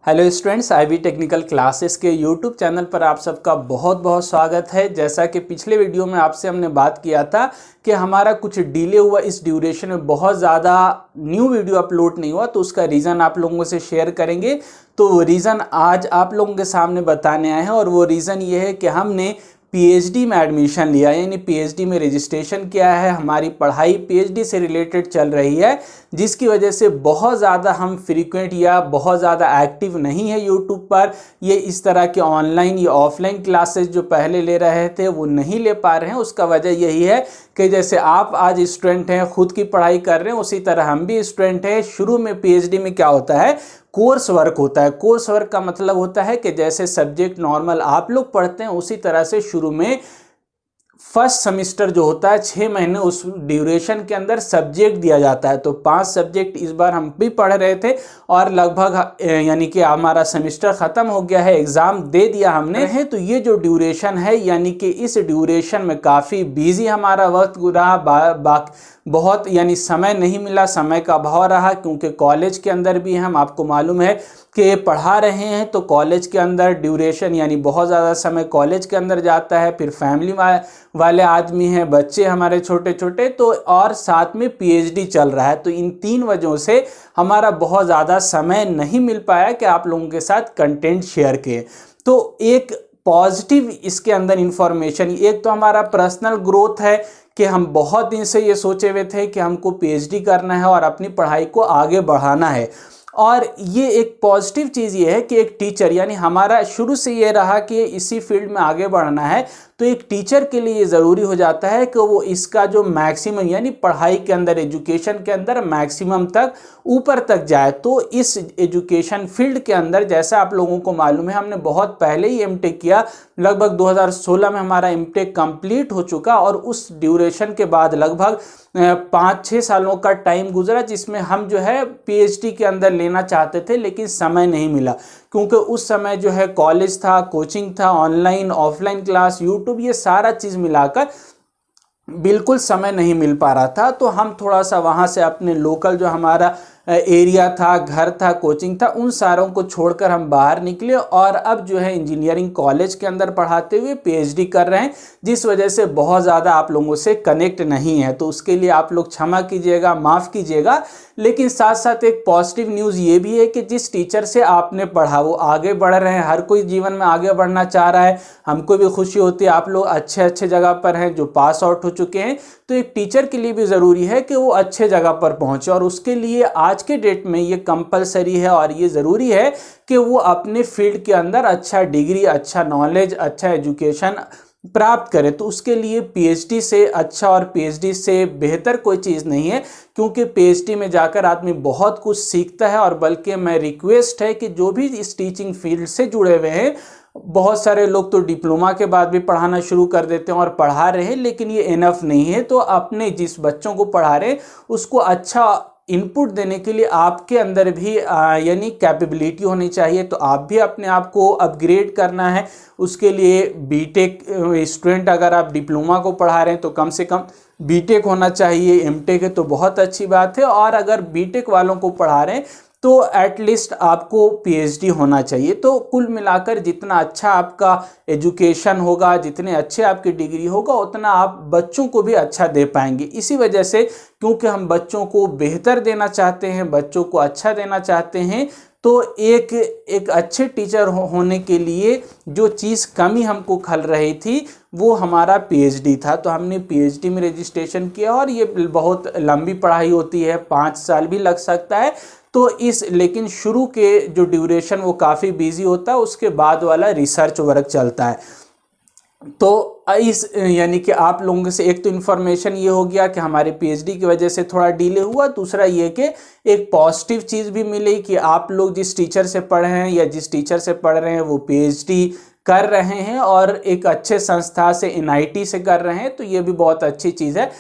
Hello students, IV technical classes के YouTube channel पर आप सबका बहुत बहुत स्वागत है। जैसा कि पिछले वीडियो में आपसे हमने बात किया था कि हमारा कुछ डिले हुआ, इस ड्यूरेशन में बहुत ज़्यादा न्यू वीडियो अपलोड नहीं हुआ, तो उसका रीज़न आप लोगों से शेयर करेंगे। तो वो रीज़न आज आप लोगों के सामने बताने आए हैं और वो रीज़न ये है कि हमने पीएचडी में एडमिशन लिया, यानी पीएचडी में रजिस्ट्रेशन किया है। हमारी पढ़ाई पीएचडी से रिलेटेड चल रही है, जिसकी वजह से बहुत ज़्यादा हम फ्रीक्वेंट या बहुत ज़्यादा एक्टिव नहीं है यूट्यूब पर। ये इस तरह के ऑनलाइन या ऑफलाइन क्लासेस जो पहले ले रहे थे वो नहीं ले पा रहे हैं। उसका वजह यही है कि जैसे आप आज स्टूडेंट हैं, खुद की पढ़ाई कर रहे हैं, उसी तरह हम भी स्टूडेंट हैं। शुरू में पीएचडी में क्या होता है, कोर्स वर्क होता है। कोर्स वर्क का मतलब होता है कि जैसे सब्जेक्ट नॉर्मल आप लोग पढ़ते हैं उसी तरह से शुरू में फर्स्ट सेमेस्टर जो होता है 6 महीने, उस ड्यूरेशन के अंदर सब्जेक्ट दिया जाता है। तो 5 सब्जेक्ट इस बार हम भी पढ़ रहे थे और लगभग यानी कि हमारा सेमेस्टर ख़त्म हो गया है, एग्ज़ाम दे दिया हमने है। तो ये जो ड्यूरेशन है, यानी कि इस ड्यूरेशन में काफ़ी बिजी हमारा वक्त रहा, बहुत यानी समय नहीं मिला, समय का अभाव रहा, क्योंकि कॉलेज के अंदर भी हम आपको मालूम है कि पढ़ा रहे हैं। तो कॉलेज के अंदर ड्यूरेशन यानी बहुत ज़्यादा समय कॉलेज के अंदर जाता है। फिर फैमिली वाले आदमी हैं, बच्चे हमारे छोटे छोटे, तो और साथ में पीएचडी चल रहा है। तो इन 3 वजहों से हमारा बहुत ज़्यादा समय नहीं मिल पाया कि आप लोगों के साथ कंटेंट शेयर किए। तो एक पॉजिटिव इसके अंदर इंफॉर्मेशन, एक तो हमारा पर्सनल ग्रोथ है कि हम बहुत दिन से ये सोचे हुए थे कि हमको पीएचडी करना है और अपनी पढ़ाई को आगे बढ़ाना है। और ये एक पॉजिटिव चीज़ ये है कि एक टीचर, यानी हमारा शुरू से ये रहा कि इसी फील्ड में आगे बढ़ना है। तो एक टीचर के लिए ये ज़रूरी हो जाता है कि वो इसका जो मैक्सिमम, यानी पढ़ाई के अंदर, एजुकेशन के अंदर मैक्सिमम तक ऊपर तक जाए। तो इस एजुकेशन फील्ड के अंदर, जैसा आप लोगों को मालूम है, हमने बहुत पहले ही एमटेक किया। लगभग 2016 में हमारा एमटेक कंप्लीट हो चुका और उस ड्यूरेशन के बाद लगभग 5-6 सालों का टाइम गुजरा, जिसमें हम जो है पीएचडी के अंदर लेना चाहते थे, लेकिन समय नहीं मिला, क्योंकि उस समय जो है कॉलेज था, कोचिंग था, ऑनलाइन ऑफलाइन क्लास, यूट्यूब, ये सारा चीज़ मिलाकर बिल्कुल समय नहीं मिल पा रहा था। तो हम थोड़ा सा वहाँ से अपने लोकल जो हमारा एरिया था, घर था, कोचिंग था, उन सारों को छोड़कर हम बाहर निकले और अब जो है इंजीनियरिंग कॉलेज के अंदर पढ़ाते हुए पीएचडी कर रहे हैं, जिस वजह से बहुत ज़्यादा आप लोगों से कनेक्ट नहीं है। तो उसके लिए आप लोग क्षमा कीजिएगा, माफ़ कीजिएगा। लेकिन साथ साथ एक पॉजिटिव न्यूज़ ये भी है कि जिस टीचर से आपने पढ़ा वो आगे बढ़ रहे हैं। हर कोई जीवन में आगे बढ़ना चाह रहा है, हमको भी खुशी होती है। आप लोग अच्छे अच्छे जगह पर हैं जो पास आउट हो चुके हैं। तो एक टीचर के लिए भी ज़रूरी है कि वो अच्छे जगह पर पहुँचे, और उसके लिए आज के डेट में ये कंपलसरी है और ये ज़रूरी है कि वो अपने फील्ड के अंदर अच्छा डिग्री, अच्छा नॉलेज, अच्छा एजुकेशन प्राप्त करे। तो उसके लिए पीएचडी से अच्छा और पीएचडी से बेहतर कोई चीज़ नहीं है, क्योंकि पीएचडी में जाकर आदमी बहुत कुछ सीखता है। और बल्कि मैं रिक्वेस्ट है कि जो भी इस टीचिंग फील्ड से जुड़े हुए हैं, बहुत सारे लोग तो डिप्लोमा के बाद भी पढ़ाना शुरू कर देते हैं और पढ़ा रहे हैं, लेकिन ये इनफ नहीं है। तो अपने जिस बच्चों को पढ़ा रहे हैं उसको अच्छा इनपुट देने के लिए आपके अंदर भी यानी कैपेबिलिटी होनी चाहिए। तो आप भी अपने आप को अपग्रेड करना है। उसके लिए बीटेक स्टूडेंट, अगर आप डिप्लोमा को पढ़ा रहे हैं तो कम से कम बीटेक होना चाहिए। एमटेक है तो बहुत अच्छी बात है, और अगर बीटेक वालों को पढ़ा रहे हैं तो एटलीस्ट आपको पीएचडी होना चाहिए। तो कुल मिलाकर जितना अच्छा आपका एजुकेशन होगा, जितने अच्छे आपकी डिग्री होगा, उतना आप बच्चों को भी अच्छा दे पाएंगे। इसी वजह से, क्योंकि हम बच्चों को बेहतर देना चाहते हैं, बच्चों को अच्छा देना चाहते हैं, तो एक अच्छे टीचर होने के लिए जो चीज़ कमी हमको खल रही थी वो हमारा पीएचडी था। तो हमने पीएचडी में रजिस्ट्रेशन किया, और ये बहुत लंबी पढ़ाई होती है, 5 साल भी लग सकता है। तो लेकिन शुरू के जो ड्यूरेशन वो काफ़ी बिजी होता है, उसके बाद वाला रिसर्च वर्क चलता है। तो यानी कि आप लोगों से एक तो इन्फॉर्मेशन ये हो गया कि हमारे पीएचडी की वजह से थोड़ा डिले हुआ। दूसरा ये कि एक पॉजिटिव चीज़ भी मिली कि आप लोग जिस टीचर से पढ़े हैं या जिस टीचर से पढ़ रहे हैं वो पीएचडी कर रहे हैं और एक अच्छे संस्था से NIT से कर रहे हैं, तो ये भी बहुत अच्छी चीज़ है।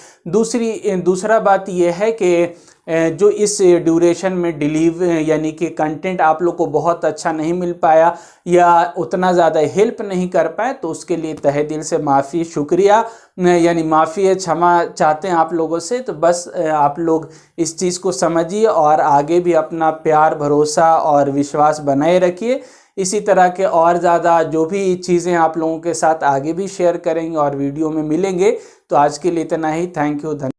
दूसरा बात ये है कि जो इस ड्यूरेशन में यानी कि कंटेंट आप लोग को बहुत अच्छा नहीं मिल पाया या उतना ज़्यादा हेल्प नहीं कर पाए, तो उसके लिए तहे दिल से माफ़ी, शुक्रिया, यानी माफ़ी है, क्षमा चाहते हैं आप लोगों से। तो बस आप लोग इस चीज़ को समझिए और आगे भी अपना प्यार, भरोसा और विश्वास बनाए रखिए। इसी तरह के और ज़्यादा जो भी चीज़ें आप लोगों के साथ आगे भी शेयर करेंगे और वीडियो में मिलेंगे। तो आज के लिए इतना ही। Thank you.